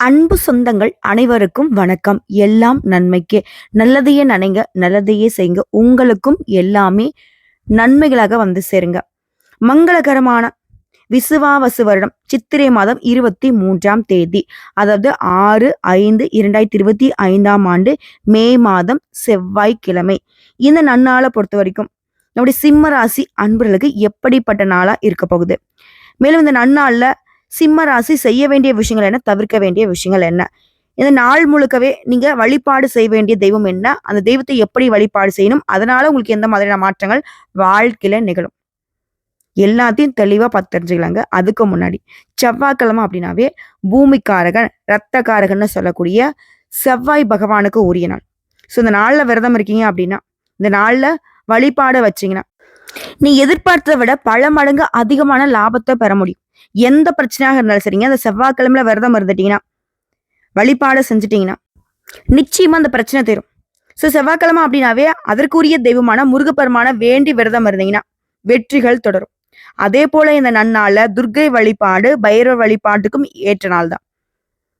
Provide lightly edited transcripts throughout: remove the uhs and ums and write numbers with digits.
அன்பு சொந்தங்கள் அனைவருக்கும் வணக்கம். எல்லாம் நன்மைக்கே. நல்லதையே நினைங்க, நல்லதையே செய்யுங்க. உங்களுக்கும் எல்லாமே நன்மைகளாக வந்து சேருங்க. மங்களகரமான விசுவாவசு வருடம் சித்திரை மாதம் 23ஆம் தேதி, அதாவது 6/5/2025ஆம் ஆண்டு மே மாதம் செவ்வாய்க்கிழமை. இந்த நன்னாளை பொறுத்த வரைக்கும் நம்முடைய சிம்ம ராசி அன்பர்களுக்கு எப்படிப்பட்ட நாளா இருக்க போகுது, மேலும் இந்த நன்னாள்ல சிம்ம ராசி செய்ய வேண்டிய விஷயங்கள் என்ன, தவிர்க்க வேண்டிய விஷயங்கள் என்ன, இந்த நாள் முழுக்கவே நீங்க வழிபாடு செய்ய வேண்டிய தெய்வம் என்ன, அந்த தெய்வத்தை எப்படி வழிபாடு செய்யணும், அதனால உங்களுக்கு எந்த மாதிரியான மாற்றங்கள் வாழ்க்கையில நிகழும், எல்லாத்தையும் தெளிவா பார்த்து தெரிஞ்சுக்கலாங்க. அதுக்கு முன்னாடி செவ்வாய்க்கிழமை அப்படின்னாவே பூமிக்காரகன் ரத்தக்காரகன்னு சொல்லக்கூடிய செவ்வாய் பகவானுக்கு உரிய நாள். ஸோ இந்த நாளில் விரதம் இருக்கீங்க அப்படின்னா, இந்த நாளில் வழிபாடு வச்சிங்கன்னா நீ எதிர்பார்த்ததை விட பல மடங்கு அதிகமான லாபத்தை பெற முடியும். எந்த பிரச்சனையாக இருந்தாலும் சரிங்க, அந்த செவ்வாய்க்கிழமையில விரதம் இருந்துட்டீங்கன்னா, வழிபாடு செஞ்சுட்டீங்கன்னா நிச்சயமா அந்த பிரச்சனை தீரும். ஸோ செவ்வாய்க்கிழமை அப்படின்னாவே அதற்குரிய தெய்வமான முருகப்பெருமான வேண்டி விரதம் இருந்தீங்கன்னா வெற்றிகள் தொடரும். அதே போல இந்த நன்னாள்ல துர்க்கை வழிபாடு பைரவ வழிபாட்டுக்கும் ஏற்ற நாள் தான்.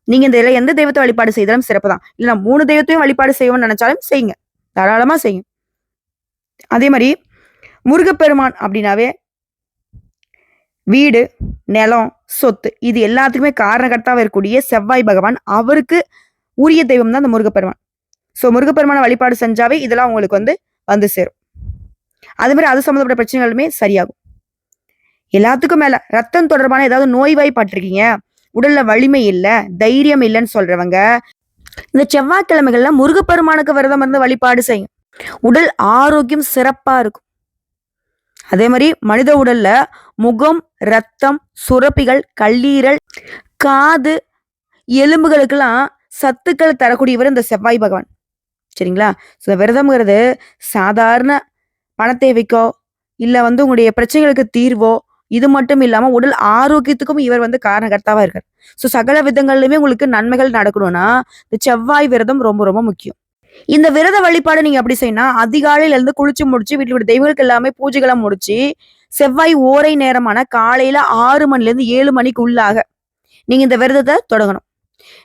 நீங்க இந்த எந்த தெய்வத்தை வழிபாடு செய்தாலும் சிறப்பு தான். இல்லைன்னா 3 தெய்வத்தையும் வழிபாடு செய்யணும்னு நினைச்சாலும் செய்யுங்க, தாராளமா செய்யும். அதே மாதிரி முருகப்பெருமான் அப்படின்னாவே வீடு, நிலம், சொத்து இது எல்லாத்துக்குமே காரணகர்த்தாவா இருக்கக்கூடிய செவ்வாய் பகவான், அவருக்கு உரிய தெய்வம் தான் இந்த முருகப்பெருமான். ஸோ முருகப்பெருமான வழிபாடு செஞ்சாவே இதெல்லாம் உங்களுக்கு வந்து சேரும். அதே மாதிரி அது சம்மந்தப்பட்ட பிரச்சனைகளுமே சரியாகும். எல்லாத்துக்கும் மேல ரத்தம் தொடர்பான ஏதாவது நோய்வாய்ப்பட்டிருக்கீங்க, உடல்ல வலிமை இல்லை, தைரியம் இல்லைன்னு சொல்றவங்க இந்த செவ்வாய்க்கிழமைகள்ல முருகப்பெருமானுக்கு விரதம் இருந்து வழிபாடு செய்யும். உடல் ஆரோக்கியம் சிறப்பா இருக்கும். அதே மாதிரி மனித உடல்ல முகம், ரத்தம், சுரப்பிகள், கல்லீரல், காது, எலும்புகளுக்கெல்லாம் சத்துக்கள் தரக்கூடியவர் இந்த செவ்வாய் பகவான். சரிங்களா? ஸோ விரதம்ங்கிறது சாதாரண பண தேவைக்கோ இல்லை உங்களுடைய பிரச்சனைகளுக்கு தீர்வோ இது மட்டும் இல்லாம உடல் ஆரோக்கியத்துக்கும் இவர் காரணகர்த்தாவா இருக்கார். ஸோ சகல விதங்கள்லயுமே உங்களுக்கு நன்மைகள் நடக்கணும்னா இந்த செவ்வாய் விரதம் ரொம்ப ரொம்ப முக்கியம். இந்த விரத வழிபாடு நீங்க எப்படி செய்யணும், அதிகாலையில இருந்து குளிச்சு முடிச்சு வீட்டுல தெய்வங்களுக்கு எல்லாமே பூஜைகளை முடிச்சு செவ்வாய் ஓரை நேரமான காலையில 6 மணில இருந்து 7 மணிக்கு உள்ளாக நீங்க இந்த விரதத்தை தொடங்கணும்.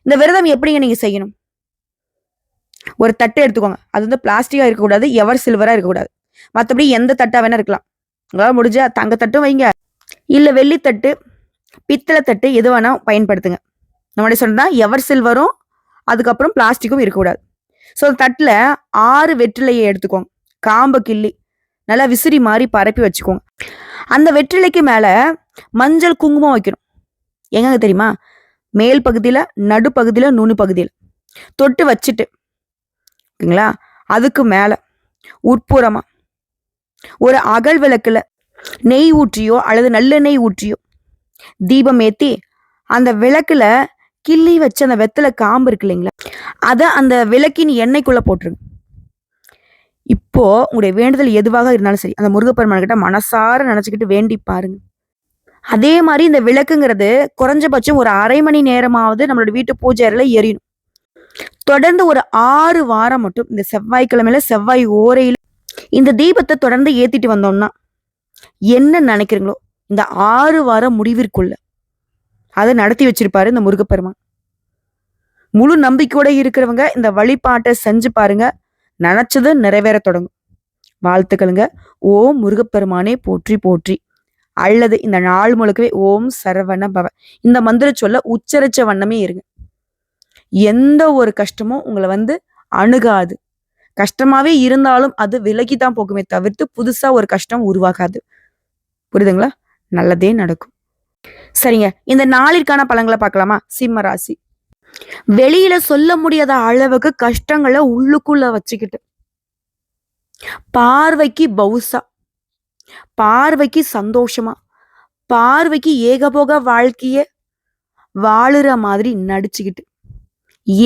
இந்த விரதம் எப்படிங்க நீங்க செய்யணும், ஒரு தட்டு எடுத்துக்கோங்க. அது பிளாஸ்டிக்கா இருக்கக்கூடாது, எவர் சில்வரா இருக்கக்கூடாது. மற்றபடி எந்த தட்டா வேணா இருக்கலாம். உங்களால முடிஞ்ச தங்க தட்டும் வைங்க, இல்ல வெள்ளித்தட்டு, பித்தளை தட்டு எது வேணா பயன்படுத்துங்க. நம்மளுடைய சொன்னா எவர் சில்வரும் அதுக்கப்புறம் பிளாஸ்டிக்கும் இருக்கக்கூடாது. ஸோ தட்டில் 6 வெற்றிலையை எடுத்துக்கோங்க, காம்பை கிள்ளி நல்லா விசிறி மாதிரி பரப்பி வச்சுக்கோங்க. அந்த வெற்றிலைக்கு மேலே மஞ்சள் குங்குமம் வைக்கணும். எங்க தெரியுமா, மேல் பகுதியில், நடுப்பகுதியில், நுனு பகுதியில் தொட்டு வச்சுட்டு ஓகேங்களா, அதுக்கு மேலே உட்புறமா ஒரு அகல் விளக்குல நெய் ஊற்றியோ அல்லது நல்லெண்ணெய் ஊற்றியோ தீபம் ஏற்றி அந்த விளக்குல கிள்ளி வச்ச அந்த வெத்தலை காம்பு இருக்கு இல்லைங்களா, அதை அந்த விளக்கின் எண்ணெய்க்குள்ள போட்டுருங்க. இப்போ உங்களுடைய வேண்டுதல் எதுவாக இருந்தாலும் சரி, அந்த முருகப்பெருமான் கிட்ட மனசார நினைச்சுக்கிட்டு வேண்டி பாருங்க. அதே மாதிரி இந்த விளக்குங்கிறது குறைஞ்சபட்சம் ஒரு அரை மணி நேரமாவது நம்மளோட வீட்டு பூஜை அறையில எரியணும். தொடர்ந்து ஒரு 6 வாரம் மட்டும் இந்த செவ்வாய்க்கிழமையில செவ்வாய் ஓரையில இந்த தீபத்தை தொடர்ந்து ஏத்திட்டு வந்தோம்னா என்ன நினைக்கிறீங்களோ இந்த 6 வாரம் முடிவிற்குள்ள அதை நடத்தி வச்சிருப்பாரு இந்த முருகப்பெருமான். முழு நம்பிக்கையோட இருக்கிறவங்க இந்த வழிபாட்டை செஞ்சு பாருங்க, நினைச்சது நிறைவேற தொடங்கும். வாழ்த்துக்களுங்க. ஓம் முருகப்பெருமானே போற்றி போற்றி, அல்லது இந்த நாள் முழுக்கவே ஓம் சரவண பவ இந்த மந்திர சொல்ல உச்சரிச்ச வண்ணமே இருங்க. எந்த ஒரு கஷ்டமும் உங்களை அணுகாது. கஷ்டமாவே இருந்தாலும் அது விலகிதான் போகுமே தவிர்த்து புதுசா ஒரு கஷ்டம் உருவாகாது. புரியுதுங்களா? நல்லதே நடக்கும். சரிங்க, இந்த நாளிற்கான பலன்களை பார்க்கலாமா? சிம்ம ராசி வெளியில சொல்ல முடியாத அளவுக்கு கஷ்டங்களை உள்ளுக்குள்ள வச்சுக்கிட்டு பார்வைக்கு பௌசா, பார்வைக்கு சந்தோஷமா, பார்வைக்கு ஏகபோக வாழ்க்கைய வாழுற மாதிரி நடிச்சுக்கிட்டு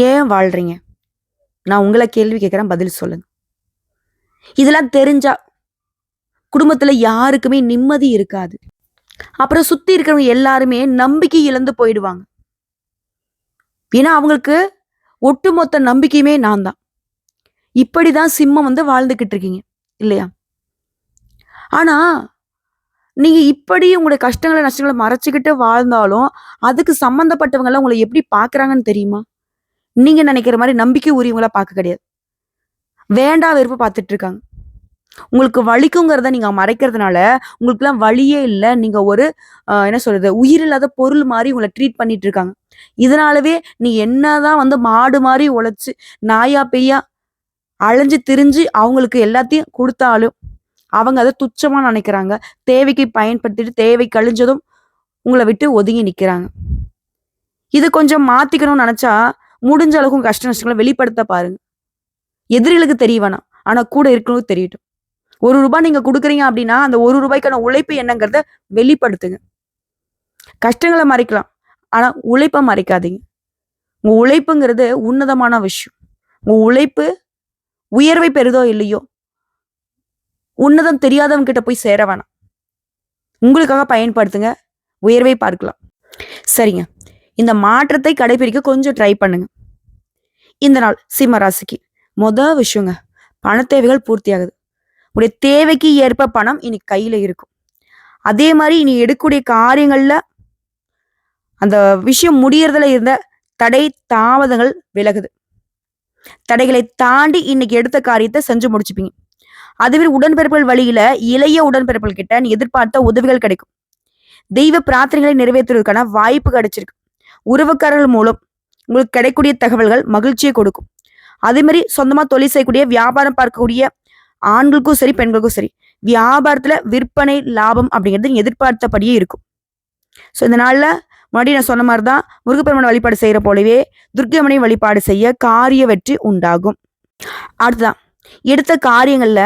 ஏன் வாழ்றீங்க? நான் உங்களை கேள்வி கேட்கிறேன், பதில் சொல்லுங்க. இதெல்லாம் தெரிஞ்சா குடும்பத்துல யாருக்குமே நிம்மதி இருக்காது. அப்புறம் சுத்தி இருக்கிறவங்க எல்லாருமே நம்பிக்கை இழந்து போயிடுவாங்க. ஏன்னா அவங்களுக்கு ஒட்டுமொத்த நம்பிக்கையுமே நான் தான். இப்படிதான் சிம்மம் வாழ்ந்துகிட்டு இருக்கீங்க இல்லையா? ஆனா நீங்க இப்படி உங்களுடைய கஷ்டங்களை நஷ்டங்களை மறைச்சுக்கிட்டு வாழ்ந்தாலும் அதுக்கு சம்பந்தப்பட்டவங்க எல்லாம் உங்களை எப்படி பாக்குறாங்கன்னு தெரியுமா? நீங்க நினைக்கிற மாதிரி நம்பிக்கை உரியவங்களா பார்க்க கிடையாது. வேண்டா வெறுப்பு பார்த்துட்டு இருக்காங்க. உங்களுக்கு வலிக்குங்கிறத நீங்க மறைக்கிறதுனால உங்களுக்குலாம் வலியே இல்லை. நீங்க ஒரு என்ன சொல்றது, உயிரில்லாத பொருள் மாதிரி உங்களை ட்ரீட் பண்ணிட்டு இருக்காங்க. இதனாலவே நீ என்னதான் வந்து மாடு மாதிரி உழைச்சு நாயா பெய்யா அலைஞ்சு திரிஞ்சு அவங்களுக்கு எல்லாத்தையும் கொடுத்தாலும் அவங்க அதை துச்சமா நினைக்கிறாங்க. தேவைக்கு பயன்படுத்திட்டு தேவை கழிஞ்சதும் உங்களை விட்டு ஒதுங்கி நிக்கிறாங்க. இது கொஞ்சம் மாத்திக்கணும்னு நினைச்சா முடிஞ்ச அளவுக்கு கஷ்ட நஷ்டங்களை வெளிப்படுத்த பாருங்க. எதிரிகளுக்கு தெரிய வேணாம், ஆனா கூட இருக்கணும் தெரியட்டும். ₹1 நீங்க கொடுக்குறீங்க அப்படின்னா அந்த ₹1 உழைப்பு என்னங்கிறத வெளிப்படுத்துங்க. கஷ்டங்களை மறைக்கலாம், ஆனா உழைப்பை மறைக்காதீங்க. உங்க உழைப்புங்கிறது உன்னதமான விஷயம். உங்க உழைப்பு உயர்வை பெறுதோ இல்லையோ உன்னதம் தெரியாதவங்க கிட்ட போய் சேர வேணாம். உங்களுக்காக பயன்படுத்துங்க, உயர்வை பார்க்கலாம். சரிங்க, இந்த மாற்றத்தை கடைபிடிக்க கொஞ்சம் ட்ரை பண்ணுங்க. இந்த நாள் சிம்ம ராசிக்கு முதல் விஷயங்க, பண தேவைகள் பூர்த்தி ஆகுது. உடைய தேவைக்கு ஏற்ப பணம் இன்னைக்கு கையில இருக்கும். அதே மாதிரி இனி எடுக்கக்கூடிய காரியங்கள்ல அந்த விஷயம் முடியறதுல இருந்த தடை தாமதங்கள் விலகுது. தடைகளை தாண்டி இன்னைக்கு எடுத்த காரியத்தை செஞ்சு முடிச்சுப்பீங்க. அதுவே உடன்பிறப்புகள் வழியில இளைய உடன்பிறப்புகள் கிட்ட நீ எதிர்பார்த்த உதவிகள் கிடைக்கும். தெய்வ பிரார்த்தனைகளை நிறைவேற்றுவதற்கான வாய்ப்பு கிடைச்சிருக்கு. உறவுக்காரர்கள் மூலம் உங்களுக்கு கிடைக்கக்கூடிய தகவல்கள் மகிழ்ச்சியை கொடுக்கும். அதே மாதிரி சொந்தமா தொழில் செய்யக்கூடிய வியாபாரம் பார்க்கக்கூடிய ஆண்களுக்கும் சரி பெண்களுக்கும் சரி வியாபாரத்துல விற்பனை லாபம் அப்படிங்கிறது எதிர்பார்த்தபடியே இருக்கும். ஸோ இந்த நாள்ல முன்னாடி நான் சொன்ன மாதிரிதான் முருகப்பெருமான் வழிபாடு செய்யற போலவே துர்க்கமணி வழிபாடு செய்ய காரிய வெற்றி உண்டாகும். அடுத்ததான் எடுத்த காரியங்கள்ல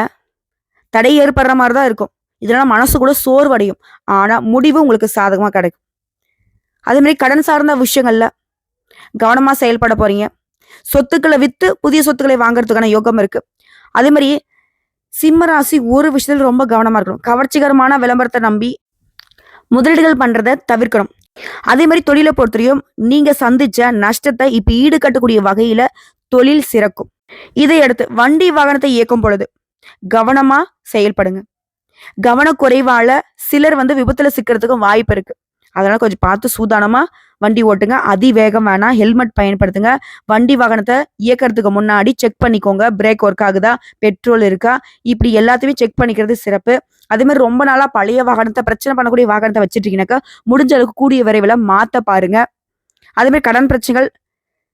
தடை ஏற்படுற மாதிரிதான் இருக்கும். இதனால மனசு கூட சோர்வடையும், ஆனா முடிவு உங்களுக்கு சாதகமா கிடைக்கும். அதே மாதிரி கடன் சார்ந்த விஷயங்கள்ல கவனமா செயல்பட போறீங்க. சொத்துக்களை வித்து புதிய சொத்துக்களை வாங்குறதுக்கான யோகம் இருக்கு. அதே மாதிரி சிம்ம ராசி ஒரு விஷயத்துல ரொம்ப கவனமா இருக்கணும். கவர்ச்சிகரமான விளம்பரத்தை நம்பி முதலீடுகள் பண்றதை தவிர்க்கணும். அதே மாதிரி தொழிலை பொறுத்தவரையும் நீங்க சந்திச்ச நஷ்டத்தை இப்ப ஈடுகட்டக்கூடிய வகையில தொழில் சிறக்கும். இதையடுத்து வண்டி வாகனத்தை இயக்கும் பொழுது கவனமா செயல்படுங்க. கவனக்குறைவால சிலர் விபத்துல சிக்கிறதுக்கும் வாய்ப்பு இருக்கு. அதனால கொஞ்சம் பார்த்து சூதானமா வண்டி ஓட்டுங்க. அதிவேகம் வேணாம், ஹெல்மெட் பயன்படுத்துங்க. வண்டி வாகனத்தை இயக்கிறதுக்கு முன்னாடி செக் பண்ணிக்கோங்க, பிரேக் ஒர்க் ஆகுதா, பெட்ரோல் இருக்கா, இப்படி எல்லாத்தையுமே செக் பண்ணிக்கிறது சிறப்பு. அதே மாதிரி ரொம்ப நாளா பழைய வாகனத்தை பிரச்சனை பண்ணக்கூடிய வாகனத்தை வச்சுட்டீங்கன்னாக்கா முடிஞ்ச அளவுக்கு கூடிய விரைவில் மாத்த பாருங்க. அதே மாதிரி கடன் பிரச்சனைகள்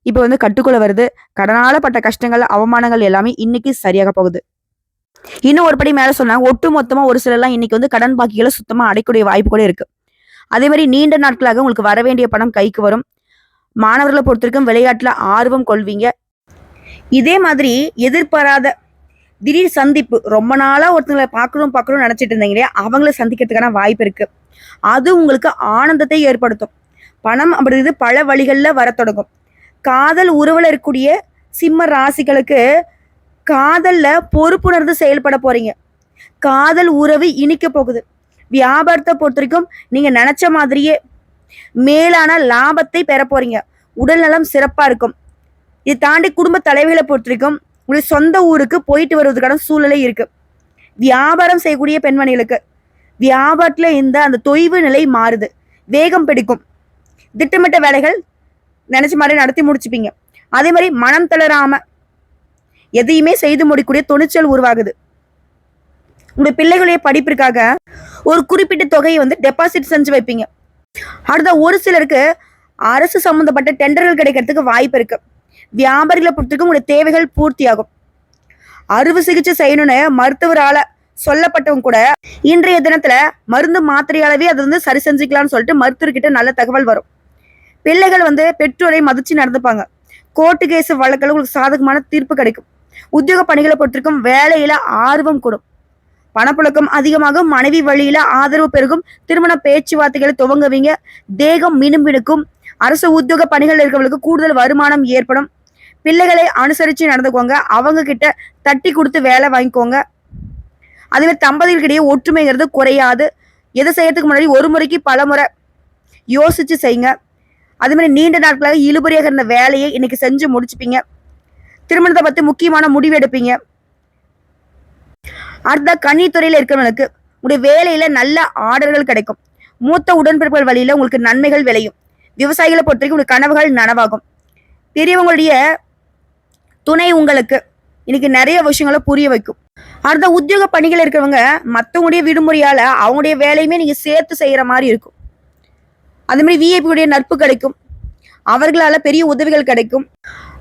இப்ப கட்டுக்குள்ள வருது. கடனால பட்ட கஷ்டங்கள் அவமானங்கள் எல்லாமே இன்னைக்கு சரியாக போகுது. இன்னும் ஒரு படி மேல சொன்னா ஒட்டு மொத்தமா ஒரு சிலர்லாம் இன்னைக்கு கடன் பாக்கிகளை சுத்தமா அடைக்கூடிய வாய்ப்பு கூட இருக்கு. அதே மாதிரி நீண்ட நாட்களாக உங்களுக்கு வர வேண்டிய பணம் கைக்கு வரும். மாணவர்களை பொறுத்தவரைக்கும் விளையாட்டுல ஆர்வம் கொள்வீங்க. இதே மாதிரி எதிர்பாராத திடீர் சந்திப்பு, ரொம்ப நாளா ஒருத்தங்களை பார்க்கணும்னு நினைச்சிட்டு இருந்தீங்களே அவங்கள சந்திக்கிறதுக்கான வாய்ப்பு இருக்கு. அது உங்களுக்கு ஆனந்தத்தை ஏற்படுத்தும். பணம் அப்படிங்கிறது பல வழிகள்ல வர தொடங்கும். காதல் உறவுல இருக்கக்கூடிய சிம்ம ராசிகளுக்கு காதல்ல பொறுப்புணர்ந்து செயல்பட போறீங்க. காதல் உறவு இனிக்க போகுது. வியாபாரத்தை பொறுத்த வரைக்கும் நீங்க நினைச்ச மாதிரியே மேலான லாபத்தை பெற போறீங்க. உடல் நலம் சிறப்பா இருக்கும். இதை தாண்டி குடும்ப தலைவிகளை பொறுத்த வரைக்கும் உங்களுடைய சொந்த ஊருக்கு போயிட்டு வருவதற்கான சூழ்நிலை இருக்கு. வியாபாரம் செய்யக்கூடிய பெண்மணிகளுக்கு வியாபாரத்துல அந்த தொய்வு நிலை மாறுது, வேகம் பிடிக்கும். திட்டமிட்ட வேலைகள் நினைச்ச மாதிரி நடத்தி முடிச்சுப்பீங்க. அதே மாதிரி மனம் தளராம எதையுமே செய்து முடிக்கக்கூடிய துணிச்சல் உருவாகுது. உங்களுடைய பிள்ளைகளுடைய படிப்பிற்காக ஒரு குறிப்பிட்ட தொகையை டெபாசிட் செஞ்சு வைப்பீங்க. அடுத்த ஒரு சிலருக்கு அரசு சம்பந்தப்பட்ட டெண்டர்கள் கிடைக்கிறதுக்கு வாய்ப்பு இருக்கு. வியாபாரிகளை பொறுத்தவரைக்கும் உங்களுடைய தேவைகள் பூர்த்தி ஆகும். அறுவை சிகிச்சை செய்யணும்னு மருத்துவரால சொல்லப்பட்டவங்க கூட இன்றைய தினத்துல மருந்து மாத்திரையாலவே அதை சரி செஞ்சுக்கலாம்னு சொல்லிட்டு மருத்துவர்கிட்ட நல்ல தகவல் வரும். பிள்ளைகள் பெற்றோரை மதிச்சு நடந்துப்பாங்க. கோர்ட்டு கேஸ் வழக்கில் உங்களுக்கு சாதகமான தீர்ப்பு கிடைக்கும். உத்தியோக பணிகளை பொறுத்திருக்கும் வேலையில ஆர்வம் கூடும். பணப்புழக்கம் அதிகமாகும். மனைவி வழியில ஆதரவு பெருகும். திருமண பேச்சுவார்த்தைகளை துவங்குவீங்க. தேகம் மினுமினுக்கும். அரசு உத்தியோக பணிகள் இருக்கிறவங்களுக்கு கூடுதல் வருமானம் ஏற்படும். பிள்ளைகளை அனுசரிச்சு நடந்துக்கோங்க. அவங்க கிட்ட தட்டி கொடுத்து வேலை வாங்கிக்கோங்க. அதே மாதிரி தம்பதிகளுக்கிடையே ஒற்றுமைங்கிறது குறையாது. எதை செய்யறதுக்கு முன்னாடி ஒரு முறைக்கு பல முறை யோசிச்சு செய்யுங்க. அதே மாதிரி நீண்ட நாட்களாக இழுபறியாக இருந்த வேலையை இன்னைக்கு செஞ்சு முடிச்சுப்பீங்க. திருமணத்தை பத்தி முக்கியமான முடிவு எடுப்பீங்க. அடுத்த கன்னித்துறையில இருக்கிறவங்களுக்கு உங்களுடைய வேலையில நல்ல ஆர்டர்கள் கிடைக்கும். மூத்த உடன்பிறப்புகள் வழியில உங்களுக்கு நன்மைகள் விளையும். விவசாயிகளை பொறுத்த வரைக்கும் உங்களுக்கு கனவுகள் நனவாகும். பெரியவங்களுடைய துணை உங்களுக்கு இன்னைக்கு நிறைய விஷயங்களை புரிய வைக்கும். அடுத்த உத்தியோக பணிகள் இருக்கிறவங்க மற்றவங்களுடைய விடுமுறையால அவங்களுடைய வேலையுமே நீங்க சேர்த்து செய்யற மாதிரி இருக்கும். அதே மாதிரி விஐபியுடைய நட்பு கிடைக்கும். அவர்களால பெரிய உதவிகள் கிடைக்கும்.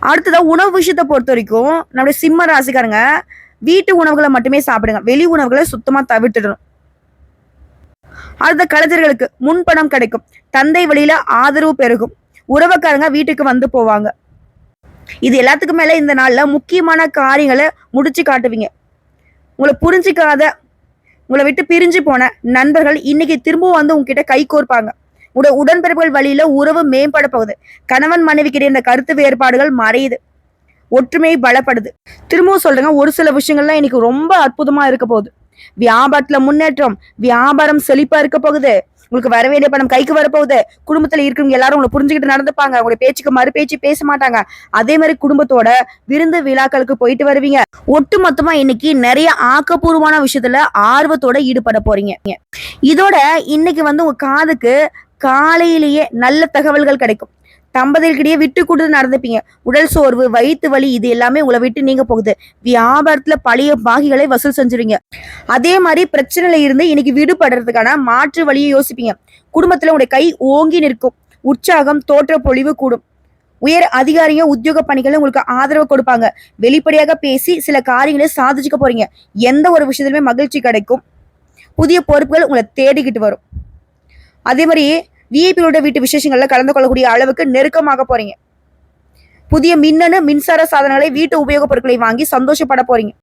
அடுத்ததான் உணவு விஷயத்தை பொறுத்த வரைக்கும் நம்முடைய சிம்ம ராசிக்காரங்க வீட்டு உணவுகளை மட்டுமே சாப்பிடுங்க. வெளி உணவுகளை சுத்தமா தவிர்த்துடணும். அடுத்த கலைஞர்களுக்கு முன்பணம் கிடைக்கும். தந்தை வழியில ஆதரவு பெருகும். உறவுக்காரங்க வீட்டுக்கு வந்து போவாங்க. இது எல்லாத்துக்கும் மேல இந்த நாள்ல முக்கியமான காரியங்களை முடிச்சு காட்டுவீங்க. உங்களை புரிஞ்சிக்காத, உங்களை விட்டு பிரிஞ்சு போன நண்பர்கள் இன்னைக்கு திரும்பவும் வந்து உங்ககிட்ட கை கோர்ப்பாங்க. உங்களுடைய உடன்பிறப்புகள் வழியில உறவு மேம்பட போகுது. கணவன் மனைவிக்கிட்ட இந்த கருத்து வேறுபாடுகள் மறையுது. ஒற்றுமை பலப்படுது. திரும்பவும் சொல்றேங்க, ஒரு சில விஷயங்கள்லாம் இன்னைக்கு ரொம்ப அற்புதமா இருக்க போகுது. வியாபாரத்துல முன்னேற்றம், வியாபாரம் செழிப்பா இருக்க போகுது. உங்களுக்கு வர வேண்டிய பணம் கைக்கு வரப்போகுது. குடும்பத்துல இருக்கிறவங்க எல்லாரும் உங்களை புரிஞ்சுக்கிட்டு நடந்துப்பாங்க. உங்களுடைய பேச்சுக்கு மறு பேச்சு பேச மாட்டாங்க. அதே மாதிரி குடும்பத்தோட விருந்து விழாக்களுக்கு போயிட்டு வருவீங்க. ஒட்டு மொத்தமா இன்னைக்கு நிறைய ஆக்கப்பூர்வமான விஷயத்துல ஆர்வத்தோட ஈடுபட போறீங்க. இதோட இன்னைக்கு வந்து உங்க காதுக்கு காலையிலேயே நல்ல தகவல்கள் கிடைக்கும். தம்பதிகளுக்கிடையே விட்டு கொடுத்து நடந்துப்பீங்க. உடல் சோர்வு, வயிற்று வலி இது எல்லாமே உங்களை விட்டு நீங்க போகுது. வியாபாரத்துல பழைய பாகிகளை வசூல் செஞ்சுருவீங்க. அதே மாதிரி பிரச்சனையில இருந்து இன்னைக்கு விடுபடுறதுக்கான மாற்று வழியை யோசிப்பீங்க. குடும்பத்துல உங்களுடைய கை ஓங்கி நிற்கும். உற்சாகம், தோற்ற பொழிவு கூடும். உயர் அதிகாரிங்க உத்தியோக பணிகளை உங்களுக்கு ஆதரவு கொடுப்பாங்க. வெளிப்படையாக பேசி சில காரியங்களை சாதிச்சுக்க போறீங்க. எந்த ஒரு விஷயத்திலுமே மகிழ்ச்சி கிடைக்கும். புதிய பொறுப்புகள் உங்களை தேடிக்கிட்டு வரும். அதே மாதிரி விஐபியோட வீட்டு விசேஷங்கள்ல கலந்து கொள்ளக்கூடிய அளவுக்கு நெருக்கமாக போறீங்க. புதிய மின்னணு மின்சார சாதனங்களை, வீட்டு உபயோக பொருட்களை வாங்கி சந்தோஷப்பட போறீங்க.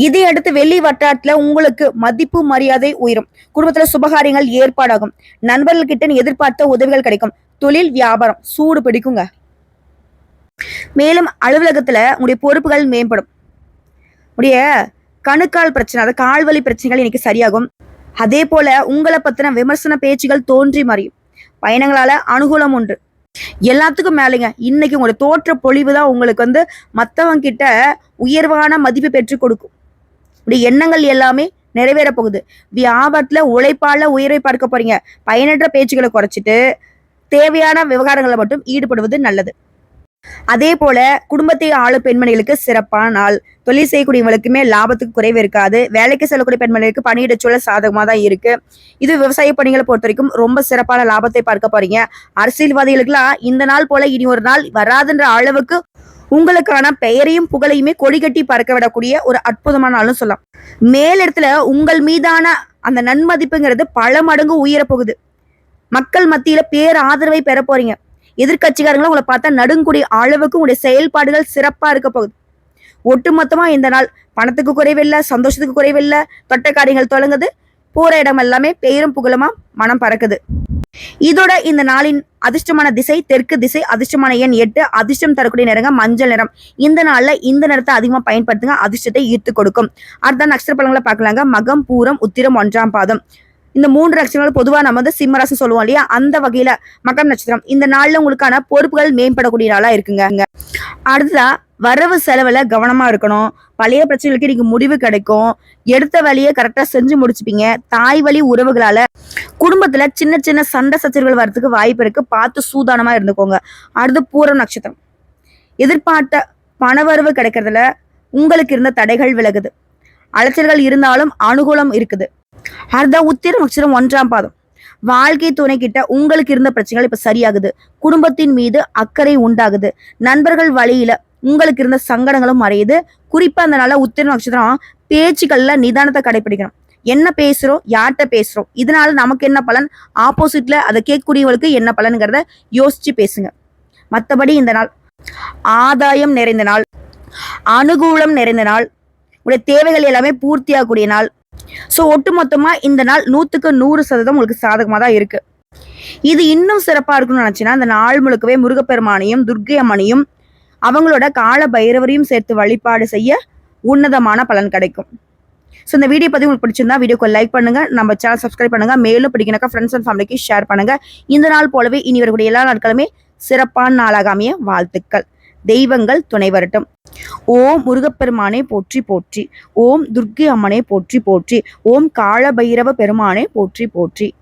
இதை அடுத்து வெள்ளி வட்டாரத்துல உங்களுக்கு மதிப்பு மரியாதை உயரும். குடும்பத்துல சுபகாரியங்கள் ஏற்பாடாகும். நண்பர்கள் கிட்ட எதிர்பார்த்த உதவிகள் கிடைக்கும். தொழில் வியாபாரம் சூடு பிடிக்குங்க. மேலும் அலுவலகத்துல உங்களுடைய பொறுப்புகள் மேம்படும். உடைய கணுக்கால் பிரச்சனை, அதாவது கால்வலி பிரச்சனைகள் இன்னைக்கு சரியாகும். அதே போல உங்களை பத்தின விமர்சன பேச்சுகள் தோன்றி மறையும். பயணங்களால அனுகூலம் உண்டு. எல்லாத்துக்கும் மேலேங்க இன்னைக்கு உங்களோட தோற்ற பொழிவு தான் உங்களுக்கு வந்து மற்றவங்க கிட்ட உயர்வான மதிப்பு பெற்று கொடுக்கும். உடைய எண்ணங்கள் எல்லாமே நிறைவேற போகுது. வியாபாரத்துல உழைப்பால உயர்வை பார்க்க போறீங்க. பயனற்ற பேச்சுகளை குறைச்சிட்டு தேவையான விவகாரங்களை மட்டும் ஈடுபடுவது நல்லது. அதே போல குடும்பத்தை ஆளு பெண்மணிகளுக்கு சிறப்பான நாள். தொழில் செய்யக்கூடியவங்களுக்குமே லாபத்துக்கு குறைவு இருக்காது. வேலைக்கு செல்லக்கூடிய பெண்மணிகளுக்கு பணியிட சூழல் சாதகமா தான் இருக்கு. இது விவசாய பணிகளை பொறுத்த வரைக்கும் ரொம்ப சிறப்பான லாபத்தை பார்க்க போறீங்க. அரசியல்வாதிகளுக்குலாம் இந்த நாள் போல இனி ஒரு நாள் வராதுன்ற அளவுக்கு உங்களுக்கான பெயரையும் புகழையுமே கொடி கட்டி பறக்க விடக்கூடிய ஒரு அற்புதமான நாள்னு சொல்லலாம். மேலிடத்துல உங்கள் மீதான அந்த நன்மதிப்புங்கிறது பல மடங்கு உயரப்போகுது. மக்கள் மத்தியில பேர் ஆதரவை பெற போறீங்க. எதிர்கட்சிக்காரங்களும் உங்களை பார்த்தா நடுங்கூடிய அளவுக்கு உங்களுடைய செயல்பாடுகள் சிறப்பா இருக்க போகுது. ஒட்டுமொத்தமா இந்த நாள் பணத்துக்கு குறைவில்லை, சந்தோஷத்துக்கு குறைவில்லை. தொட்ட காரியங்கள் தொடங்குது. போற இடம் எல்லாமே பெயரும் புகழுமா மனம் பறக்குது. இதோட இந்த நாளின் அதிர்ஷ்டமான திசை தெற்கு திசை. அதிர்ஷ்டமான எண் 8. அதிர்ஷ்டம் தரக்கூடிய நிறங்க மஞ்சள் நிறம். இந்த நாள்ல இந்த நிறத்தை அதிகமா பயன்படுத்துங்க. அதிர்ஷ்டத்தை ஈர்த்து கொடுக்கும். அடுத்த நட்சத்திர பலன்களை பார்க்கலாங்க. மகம், பூரம், உத்திரம், 1ஆம் பாதம். இந்த 3 நட்சத்திரங்கள் பொதுவா நம்ம வந்து சிம்மராசி சொல்லுவோம் இல்லையா, அந்த வகையில மகம் நட்சத்திரம் இந்த நாள்ல உங்களுக்கான பொறுப்புகள் மேம்படக்கூடிய நாளா இருக்குங்க. அடுத்ததா வரவு செலவுல கவனமா இருக்கணும். பழைய பிரச்சனைகளுக்கு நீங்க முடிவு கிடைக்கும். எடுத்த வேலையை கரெக்டா செஞ்சு முடிச்சுப்பீங்க. தாய் வழி உறவுகளால குடும்பத்துல சின்ன சின்ன சண்டை சச்சரவுகள் வரதுக்கு வாய்ப்பு இருக்கு. பார்த்து சூதானமா இருந்துக்கோங்க. அடுத்து பூரம் நட்சத்திரம். எதிர்பார்த்த பணவரவு கிடைக்கிறதுல உங்களுக்கு இருந்த தடைகள் விலகுது. அலைச்சல்கள் இருந்தாலும் அனுகூலம் இருக்குது. அடுத்த உத்திரம் நட்சத்திரம் 1ஆம் பாதம். வாழ்க்கை துணை கிட்ட உங்களுக்கு இருந்த பிரச்சனைகள் இப்ப சரியாகுது. குடும்பத்தின் மீது அக்கறை உண்டாகுது. நண்பர்கள் வழியில உங்களுக்கு இருந்த சங்கடங்களும் மறையுது. குறிப்பா அந்த நாள உத்திரம் நட்சத்திரம் பேச்சுக்கள்ல நிதானத்தை கடைபிடிக்கணும். என்ன பேசுறோம், யார்கிட்ட பேசுறோம், இதனால நமக்கு என்ன பலன், ஆப்போசிட்ல அதை கேட்கக்கூடியவங்களுக்கு என்ன பலனுங்கிறத யோசிச்சு பேசுங்க. மற்றபடி இந்த நாள் ஆதாயம் நிறைந்த நாள், அனுகூலம் நிறைந்த நாள், உடைய தேவைகள் எல்லாமே பூர்த்தியாகக்கூடிய நாள். ஸோ ஒட்டுமொத்தமா இந்த நாள் 100க்கு 100% உங்களுக்கு சாதகமா தான் இருக்கு. இது இன்னும் சிறப்பா இருக்குன்னு நினைச்சுன்னா இந்த நாள் முழுக்கவே முருகப்பெருமானையும் துர்க்கை அம்மனையும் அவங்களோட கால பைரவரையும் சேர்த்து வழிபாடு செய்ய உன்னதமான பலன் கிடைக்கும். ஸோ இந்த வீடியோ பத்தி உங்களுக்கு பிடிச்சிருந்தா வீடியோக்கு லைக் பண்ணுங்க, நம்ம சேனல் சப்ஸ்கிரைப் பண்ணுங்க. மேலும் பிடிக்கனாக்கா ஃப்ரெண்ட்ஸ் அண்ட் ஃபேமிலிக்கு ஷேர் பண்ணுங்க. இந்த நாள் போலவே இனி வரக்கூடிய எல்லா நாட்களுமே சிறப்பான நாளாக அமைய வாழ்த்துக்கள். தெய்வங்கள் துணை வரட்டும். ஓம் முருகப்பெருமானே போற்றி போற்றி. ஓம் துர்க்கை அம்மனே போற்றி போற்றி. ஓம் கால பைரவ பெருமானே போற்றி போற்றி.